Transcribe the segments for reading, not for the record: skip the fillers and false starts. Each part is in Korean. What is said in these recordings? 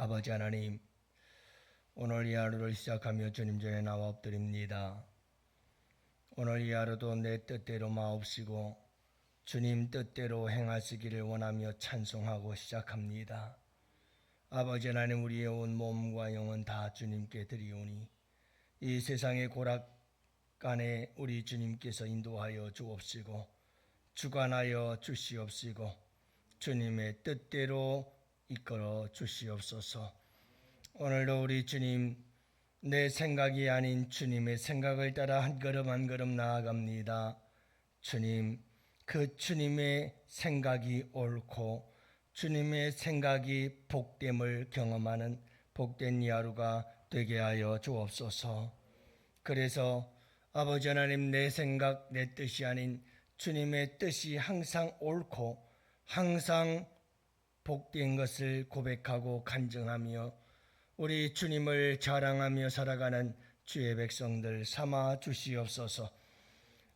아버지 하나님, 오늘 이 하루를 시작하며 주님 전에 나와 엎드립니다. 오늘 이 하루도 내 뜻대로 마옵시고 주님 뜻대로 행하시기를 원하며 찬송하고 시작합니다. 아버지 하나님, 우리의 온 몸과 영은 다 주님께 드리오니 이 세상의 고락간에 우리 주님께서 인도하여 주옵시고 주관하여 주시옵시고 주님의 뜻대로 이끌어 주시옵소서. 오늘도 우리 주님, 내 생각이 아닌 주님의 생각을 따라 한 걸음 한 걸음 나아갑니다. 주님, 그 주님의 생각이 옳고 주님의 생각이 복됨을 경험하는 복된 이 하루가 되게 하여 주옵소서. 그래서 아버지 하나님, 내 생각, 내 뜻이 아닌 주님의 뜻이 항상 옳고 항상 복된 것을 고백하고 간증하며 우리 주님을 자랑하며 살아가는 주의 백성들 삼아 주시옵소서.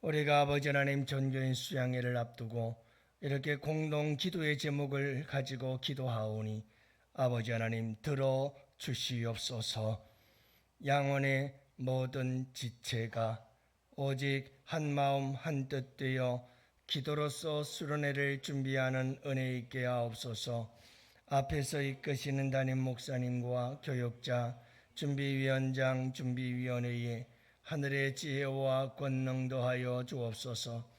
우리가 아버지 하나님 전교인 수양회를 앞두고 이렇게 공동 기도의 제목을 가지고 기도하오니 아버지 하나님 들어 주시옵소서. 양원의 모든 지체가 오직 한 마음 한 뜻 되어 기도로서 수련회를 준비하는 은혜 있게 하옵소서. 앞에서 이끄시는 담임 목사님과 교역자, 준비위원장, 준비위원회에 하늘의 지혜와 권능 더하여 주옵소서.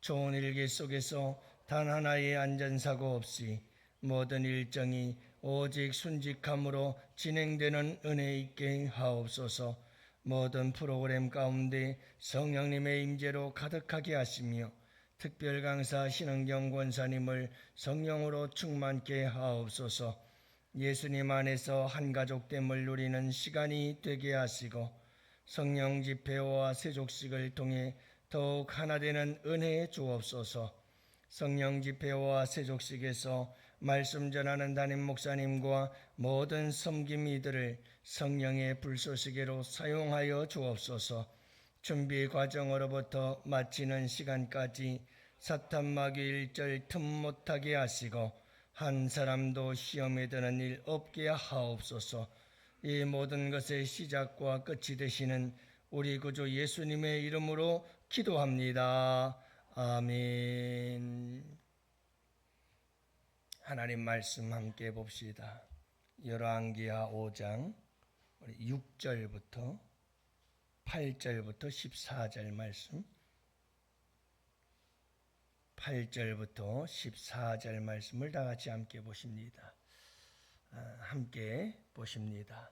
좋은 일기 속에서 단 하나의 안전사고 없이 모든 일정이 오직 순직함으로 진행되는 은혜 있게 하옵소서. 모든 프로그램 가운데 성령님의 임재로 가득하게 하시며 특별 강사 신은경 권사님을 성령으로 충만케 하옵소서. 예수님 안에서 한 가족됨을 누리는 시간이 되게 하시고 성령 집회와 세족식을 통해 더욱 하나 되는 은혜 주옵소서. 성령 집회와 세족식에서 말씀 전하는 담임 목사님과 모든 섬김이들을 성령의 불쏘시개로 사용하여 주옵소서. 준비 과정으로부터 마치는 시간까지 사탄 마귀 일절 틈 못하게 하시고 한 사람도 시험에 드는 일 없게 하옵소서. 이 모든 것의 시작과 끝이 되시는 우리 구주 예수님의 이름으로 기도합니다. 아멘. 하나님 말씀 함께 봅시다. 열왕기하 5장 6절부터 8절부터 14절 말씀, 8절부터 14절 말씀을 다 같이 함께 보십니다. 함께 보십니다.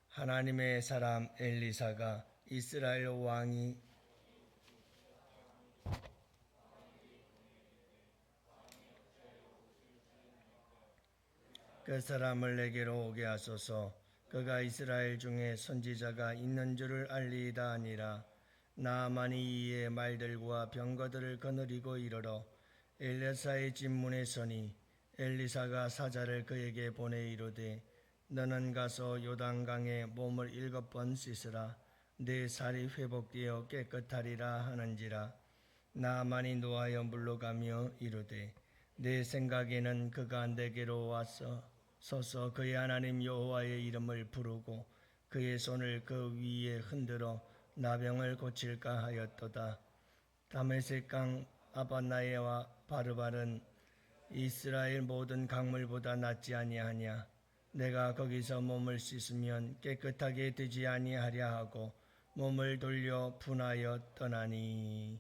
하나님의 사람 엘리사가 이스라엘 왕이 그 사람을 내게로 오게 하소서. 그가 이스라엘 중에 선지자가 있는 줄을 알리이다 하니라. 나아만이 이에 말들과 병거들을 거느리고 이르러 엘리사의 집 문에 서니 엘리사가 사자를 그에게 보내 이르되 너는 가서 요단강에 몸을 7번 씻으라. 네 살이 회복되어 깨끗하리라 하는지라. 나아만이 노하여 물러가며 이르되 내 생각에는 그가 내게로 와서 서서 그의 하나님 여호와의 이름을 부르고 그의 손을 그 위에 흔들어 나병을 고칠까 하였도다. 다메섹 강 아바나에와 바르발은 이스라엘 모든 강물보다 낫지 아니하냐. 내가 거기서 몸을 씻으면 깨끗하게 되지 아니하랴 하고 몸을 돌려 분하여 떠나니.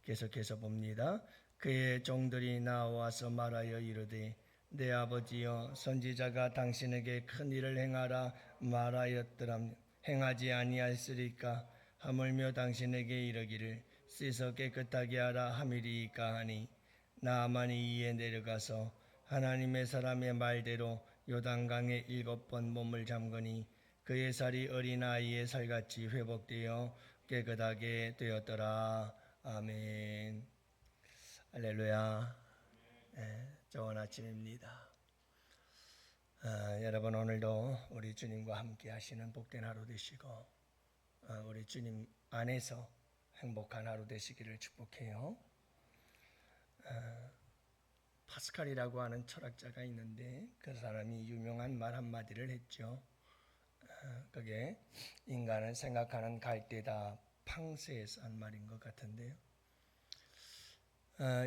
계속해서 봅니다. 그의 종들이 나와서 말하여 이르되 내 아버지여, 선지자가 당신에게 큰 일을 행하라 말하였더라면 행하지 아니하였으리까. 하물며 당신에게 이르기를 씻어 깨끗하게 하라 함이리이까 하니. 나아만이 이에 내려가서 하나님의 사람의 말대로 요단강에 7번 몸을 잠그니 그의 살이 어린아이의 살같이 회복되어 깨끗하게 되었더라. 아멘. 할렐루야. 좋은 아침입니다. 여러분, 오늘도 우리 주님과 함께 하시는 복된 하루 되시고 우리 주님 안에서 행복한 하루 되시기를 축복해요. 파스칼이라고 하는 철학자가 있는데 그 사람이 유명한 말 한마디를 했죠. 그게 인간은 생각하는 갈대다 팡세에서 한 말인 것 같은데요.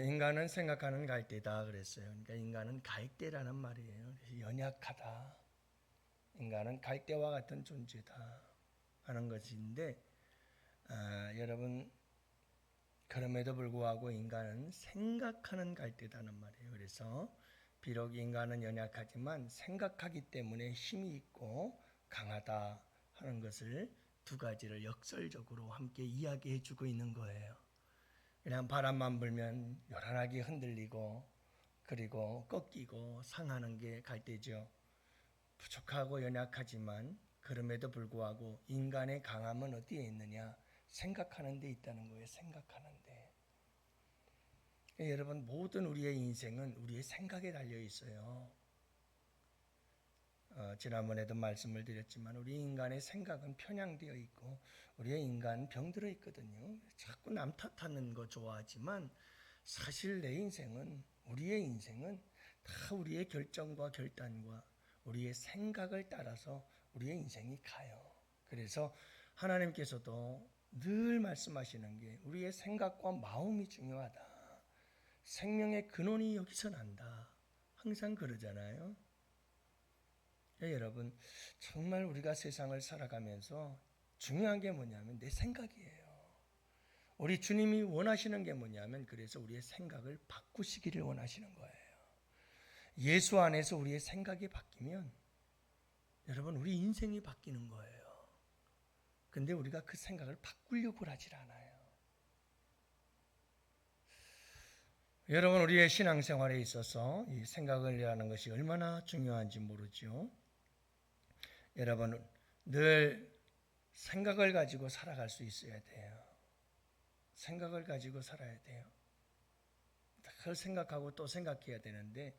인간은 생각하는 갈대다 그랬어요. 그러니까 인간은 갈대라는 말이에요. 연약하다. 인간은 갈대와 같은 존재다 하는 것인데 여러분 그럼에도 불구하고 인간은 생각하는 갈대다는 말이에요. 그래서 비록 인간은 연약하지만 생각하기 때문에 힘이 있고 강하다 하는 것을 두 가지를 역설적으로 함께 이야기해 주고 있는 거예요. 그냥 바람만 불면 요란하게 흔들리고 그리고 꺾이고 상하는 게 갈대죠. 부족하고 연약하지만 그럼에도 불구하고 인간의 강함은 어디에 있느냐? 생각하는 데 있다는 거예요. 생각하는 데. 여러분 모든 우리의 인생은 우리의 생각에 달려 있어요. 지난번에도 말씀을 드렸지만 우리 인간의 생각은 편향되어 있고 우리의 인간은 병들어 있거든요. 자꾸 남 탓하는 거 좋아하지만 사실 내 인생은 우리의 인생은 다 우리의 결정과 결단과 우리의 생각을 따라서 우리의 인생이 가요. 그래서 하나님께서도 늘 말씀하시는 게 우리의 생각과 마음이 중요하다. 생명의 근원이 여기서 난다. 항상 그러잖아요. 여러분 정말 우리가 세상을 살아가면서 중요한 게 뭐냐면 내 생각이에요. 우리 주님이 원하시는 게 뭐냐면 그래서 우리의 생각을 바꾸시기를 원하시는 거예요. 예수 안에서 우리의 생각이 바뀌면 여러분 우리 인생이 바뀌는 거예요. 근데 우리가 그 생각을 바꾸려고 하질 않아요. 여러분 우리의 신앙생활에 있어서 이 생각을 하는 것이 얼마나 중요한지 모르죠. 여러분 늘 생각을 가지고 살아갈 수 있어야 돼요. 생각을 가지고 살아야 돼요. 그걸 생각하고 또 생각해야 되는데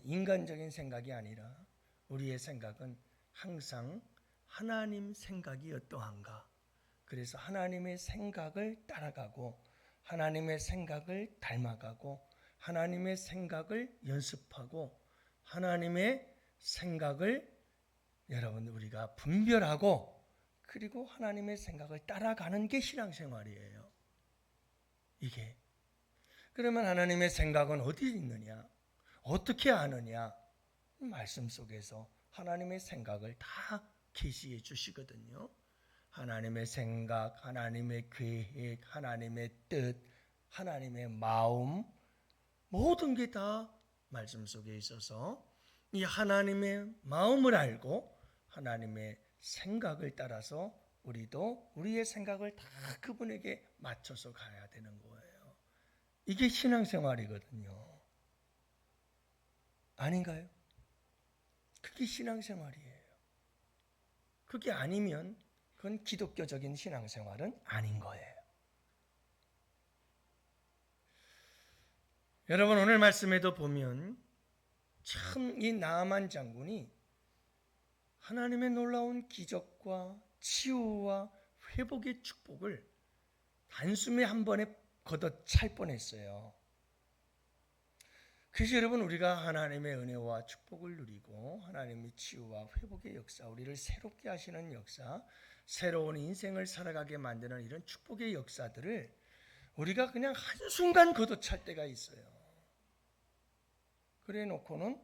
인간적인 생각이 아니라 우리의 생각은 항상 하나님 생각이 어떠한가. 그래서 하나님의 생각을 따라가고 하나님의 생각을 닮아가고 하나님의 생각을 연습하고 하나님의 생각을 여러분 우리가 분별하고 그리고 하나님의 생각을 따라가는 게 신앙생활이에요. 이게 그러면 하나님의 생각은 어디 있느냐? 어떻게 아느냐? 말씀 속에서 하나님의 생각을 다 계시해 주시거든요. 하나님의 생각, 하나님의 계획, 하나님의 뜻, 하나님의 마음 모든 게 다 말씀 속에 있어서 이 하나님의 마음을 알고 하나님의 생각을 따라서 우리도 우리의 생각을 다 그분에게 맞춰서 가야 되는 거예요. 이게 신앙생활이거든요. 아닌가요? 그게 신앙생활이에요. 그게 아니면 그건 기독교적인 신앙생활은 아닌 거예요. 여러분 오늘 말씀에도 보면 참 이 나아만 장군이 하나님의 놀라운 기적과 치유와 회복의 축복을 단숨에 한 번에 걷어찰 뻔했어요. 그래서 여러분 우리가 하나님의 은혜와 축복을 누리고 하나님의 치유와 회복의 역사, 우리를 새롭게 하시는 역사, 새로운 인생을 살아가게 만드는 이런 축복의 역사들을 우리가 그냥 한순간 걷어찰 때가 있어요. 그래 놓고는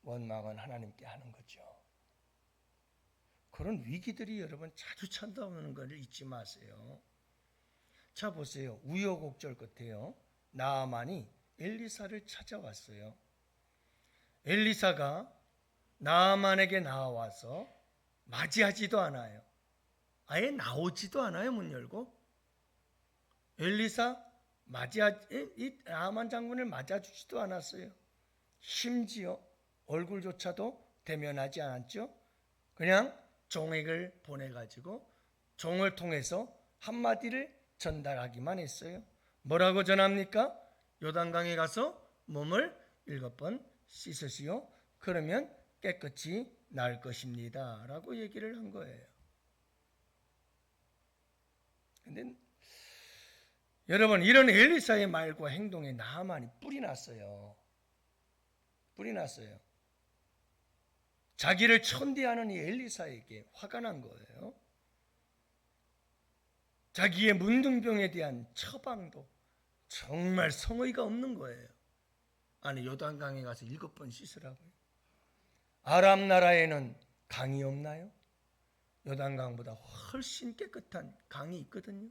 원망은 하나님께 하는 거죠. 그런 위기들이 여러분 자주 찾아오는 걸 잊지 마세요. 자 보세요. 우여곡절 끝에요. 나아만이 엘리사를 찾아왔어요. 엘리사가 나아만에게 나와서 맞이하지도 않아요. 아예 나오지도 않아요. 문 열고. 엘리사 이 나아만 장군을 맞아주지도 않았어요. 심지어 얼굴조차도 대면하지 않았죠. 그냥 종액을 보내가지고 종을 통해서 한마디를 전달하기만 했어요. 뭐라고 전합니까? 요단강에 가서 몸을 7번 씻으시오. 그러면 깨끗이 나을 것입니다. 라고 얘기를 한 거예요. 근데 여러분 이런 엘리사의 말과 행동에 나아만이 뿔이 났어요. 불이 났어요. 자기를 천대하는 이 엘리사에게 화가 난 거예요. 자기의 문둥병에 대한 처방도 정말 성의가 없는 거예요. 아니, 요단강에 가서 7번 씻으라고요. 아람 나라에는 강이 없나요? 요단강보다 훨씬 깨끗한 강이 있거든요.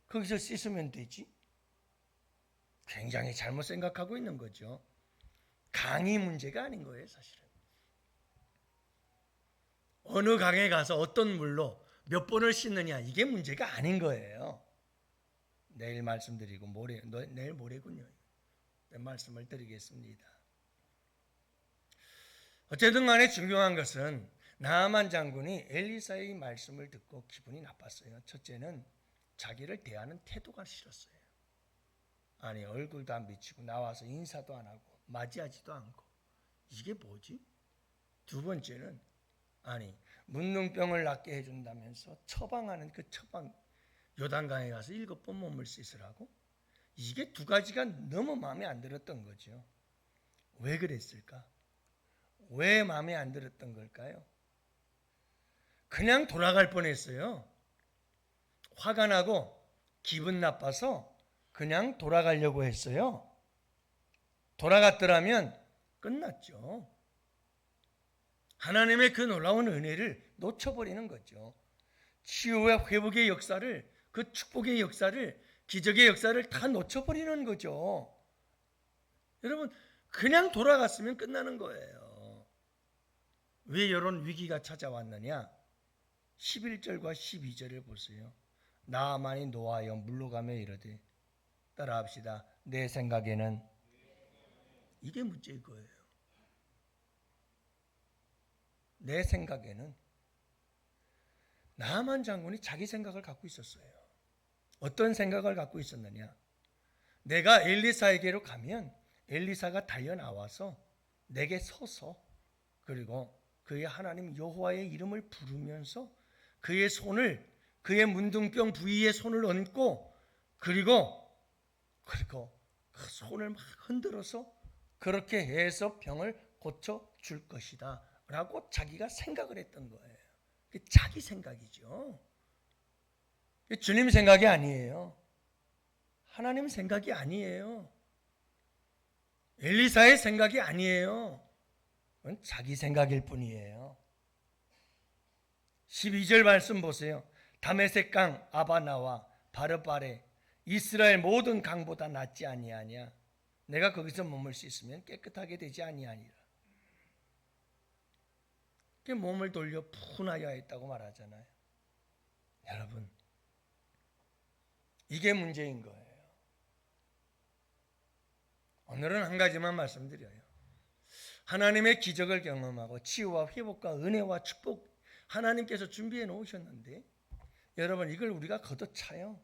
거기서 씻으면 되지. 굉장히 잘못 생각하고 있는 거죠. 강이 문제가 아닌 거예요, 사실은. 어느 강에 가서 어떤 물로 몇 번을 씻느냐, 이게 문제가 아닌 거예요. 내일 말씀드리고 내일 모레군요. 말씀을 드리겠습니다. 어쨌든 간에 중요한 것은 나아만 장군이 엘리사의 말씀을 듣고 기분이 나빴어요. 첫째는 자기를 대하는 태도가 싫었어요. 아니, 얼굴도 안 비치고 나와서 인사도 안 하고 맞이하지도 않고 이게 뭐지? 두 번째는 아니, 문둥병을 낫게 해준다면서 처방하는 그 처방, 요단강에 가서 7번 몸을 씻으라고? 이게 두 가지가 너무 마음에 안 들었던 거죠. 왜 그랬을까? 왜 마음에 안 들었던 걸까요? 그냥 돌아갈 뻔했어요. 화가 나고 기분 나빠서 그냥 돌아가려고 했어요. 돌아갔더라면 끝났죠. 하나님의 그 놀라운 은혜를 놓쳐버리는 거죠. 치유와 회복의 역사를, 그 축복의 역사를, 기적의 역사를 다 놓쳐버리는 거죠. 여러분, 그냥 돌아갔으면 끝나는 거예요. 왜 이런 위기가 찾아왔느냐? 11절과 12절을 보세요. 나아만이 노하여 물러가며 이르되, 따라합시다. 내 생각에는, 이게 문제일 거예요. 내 생각에는 나아만 장군이 자기 생각을 갖고 있었어요. 어떤 생각을 갖고 있었느냐? 내가 엘리사에게로 가면 엘리사가 달려나와서 내게 서서, 그리고 그의 하나님 여호와의 이름을 부르면서 그의 손을, 그의 문둥병 부위에 손을 얹고, 그리고 그 손을 막 흔들어서 그렇게 해서 병을 고쳐줄 것이다 라고 자기가 생각을 했던 거예요. 자기 생각이죠. 주님 생각이 아니에요. 하나님 생각이 아니에요. 엘리사의 생각이 아니에요. 그건 자기 생각일 뿐이에요. 12절 말씀 보세요. 다메섹 강 아바나와 바르바레 이스라엘 모든 강보다 낫지 아니하냐. 내가 거기서 몸을 씻으면 깨끗하게 되지 아니하니라. 몸을 돌려 푼하여 했다고 말하잖아요. 여러분, 이게 문제인 거예요. 오늘은 한 가지만 말씀드려요. 하나님의 기적을 경험하고 치유와 회복과 은혜와 축복 하나님께서 준비해 놓으셨는데, 여러분, 이걸 우리가 걷어차요.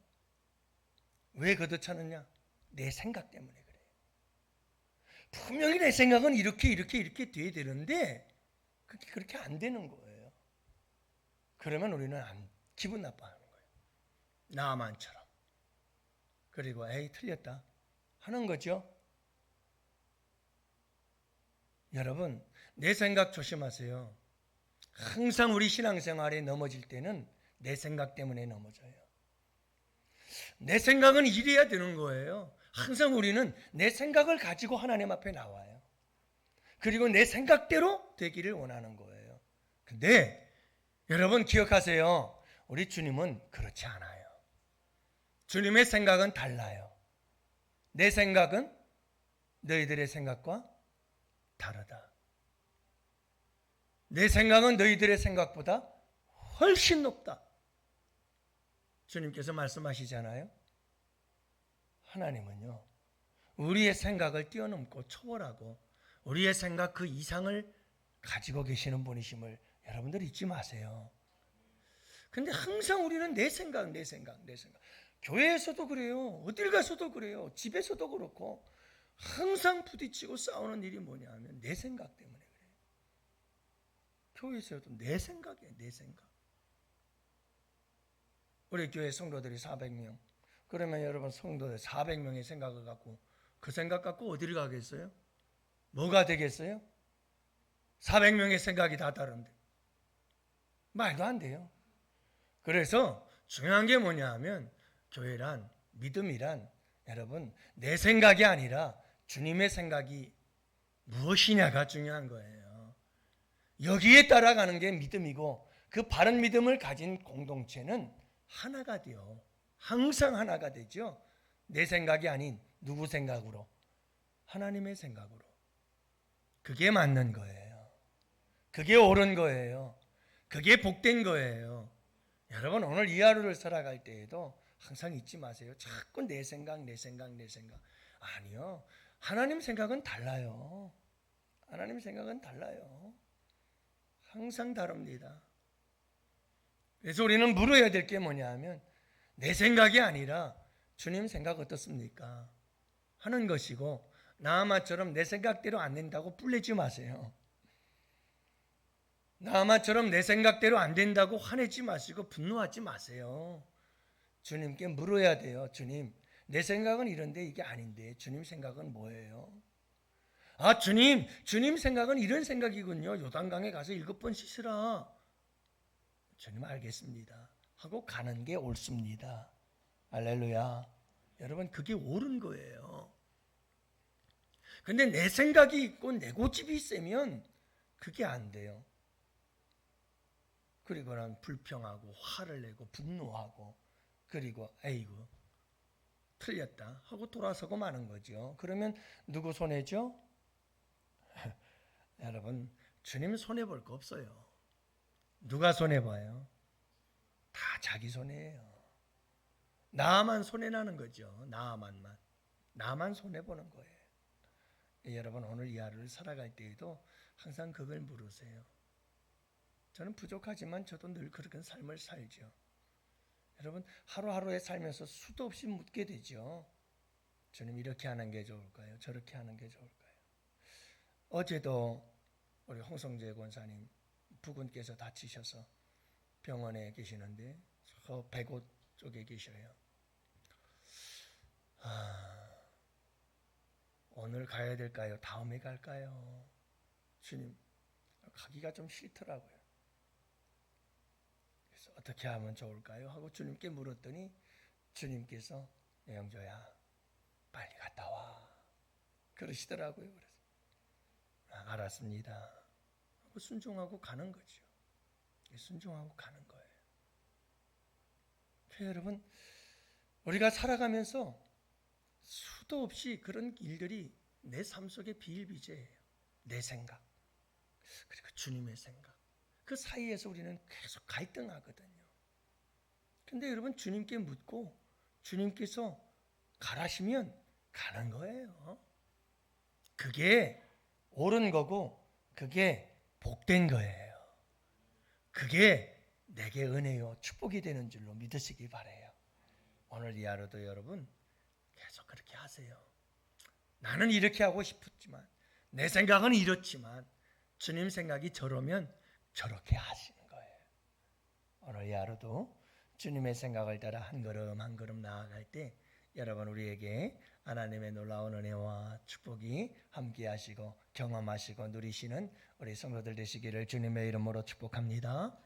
왜 걷어차느냐? 내 생각 때문에 그래요. 분명히 내 생각은 이렇게 돼야 되는데 그렇게 안 되는 거예요. 그러면 우리는 기분 나빠하는 거예요. 나만처럼. 그리고 에이, 틀렸다 하는 거죠. 여러분, 내 생각 조심하세요. 항상 우리 신앙생활에 넘어질 때는 내 생각 때문에 넘어져요. 내 생각은 이래야 되는 거예요. 항상 우리는 내 생각을 가지고 하나님 앞에 나와요. 그리고 내 생각대로 되기를 원하는 거예요. 근데 여러분 기억하세요. 우리 주님은 그렇지 않아요. 주님의 생각은 달라요. 내 생각은 너희들의 생각과 다르다. 내 생각은 너희들의 생각보다 훨씬 높다. 주님께서 말씀하시잖아요. 하나님은요, 우리의 생각을 뛰어넘고 초월하고 우리의 생각 그 이상을 가지고 계시는 분이심을 여러분들 잊지 마세요. 근데 항상 우리는 내 생각. 교회에서도 그래요. 어딜 가서도 그래요. 집에서도 그렇고 항상 부딪히고 싸우는 일이 뭐냐 하면 내 생각 때문에 그래요. 교회에서도 내 생각이에요. 내 생각. 우리 교회 성도들이 400명. 그러면 여러분 성도들 400명의 생각을 갖고 그 생각 갖고 어디를 가겠어요? 뭐가 되겠어요? 400명의 생각이 다 다른데. 말도 안 돼요. 그래서 중요한 게 뭐냐 하면 교회란, 믿음이란 여러분 내 생각이 아니라 주님의 생각이 무엇이냐가 중요한 거예요. 여기에 따라가는 게 믿음이고 그 바른 믿음을 가진 공동체는 하나가 돼요. 항상 하나가 되죠. 내 생각이 아닌 누구 생각으로? 하나님의 생각으로. 그게 맞는 거예요. 그게 옳은 거예요. 그게 복된 거예요. 여러분 오늘 이 하루를 살아갈 때에도 항상 잊지 마세요. 자꾸 내 생각. 아니요. 하나님 생각은 달라요. 하나님 생각은 달라요. 항상 다릅니다. 그래서 우리는 물어야 될 게 뭐냐 하면 내 생각이 아니라 주님 생각 어떻습니까? 하는 것이고 나아마처럼 내 생각대로 안 된다고 뿔내지 마세요. 나아마처럼 내 생각대로 안 된다고 화내지 마시고 분노하지 마세요. 주님께 물어야 돼요. 주님, 내 생각은 이런데 이게 아닌데 주님 생각은 뭐예요? 아, 주님 생각은 이런 생각이군요. 요단강에 가서 7번 씻으라. 주님 알겠습니다. 하고 가는 게 옳습니다. 할렐루야. 여러분 그게 옳은 거예요. 근데 내 생각이 있고 내 고집이 있으면 그게 안 돼요. 그리고 난 불평하고 화를 내고 분노하고 그리고 에이구 틀렸다 하고 돌아서고 마는 거죠. 그러면 누구 손해죠? 여러분 주님 손해볼 거 없어요. 누가 손해봐요? 다 자기 손해예요. 나만 손해나는 거죠. 나만 손해보는 거예요. 여러분 오늘 이 하루를 살아갈 때에도 항상 그걸 물으세요. 저는 부족하지만 저도 늘 그런 삶을 살죠. 여러분 하루하루에 살면서 수도 없이 묻게 되죠. 주님 이렇게 하는 게 좋을까요? 저렇게 하는 게 좋을까요? 어제도 우리 홍성재 권사님 부군께서 다치셔서 병원에 계시는데 저 백옷 쪽에 계셔요. 오늘 가야 될까요? 다음에 갈까요? 주님 가기가 좀 싫더라고요. 그래서 어떻게 하면 좋을까요? 하고 주님께 물었더니 주님께서 영조야 빨리 갔다 와 그러시더라고요. 그래서 알았습니다 하고 순종하고 가는 거죠. 순종하고 가는 거예요. 여러분 우리가 살아가면서 수도 없이 그런 일들이 내 삶 속에 비일비재해요. 내 생각 그리고 주님의 생각 그 사이에서 우리는 계속 갈등하거든요. 근데 여러분 주님께 묻고 주님께서 가라시면 가는 거예요. 그게 옳은 거고 그게 복된 거예요. 그게 내게 은혜요 축복이 되는 줄로 믿으시기 바라요. 오늘 이 하루도 여러분 계속 그렇게 하세요. 나는 이렇게 하고 싶었지만 내 생각은 이렇지만 주님 생각이 저러면 저렇게 하시는 거예요. 오늘 이 하루도 주님의 생각을 따라 한 걸음 한 걸음 나아갈 때 여러분 우리에게 하나님의 놀라운 은혜와 축복이 함께 하시고 경험하시고 누리시는 우리 성도들 되시기를 주님의 이름으로 축복합니다.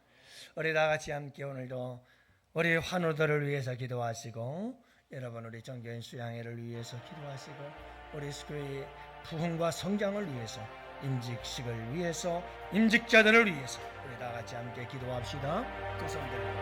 우리 다 같이 함께 오늘도 우리 환우들을 위해서 기도하시고 여러분 우리 정교인 수양회를 위해서 기도하시고 우리 교회의 부흥과 성장을 위해서 임직식을 위해서 임직자들을 위해서 우리 다 같이 함께 기도합시다. 그 성들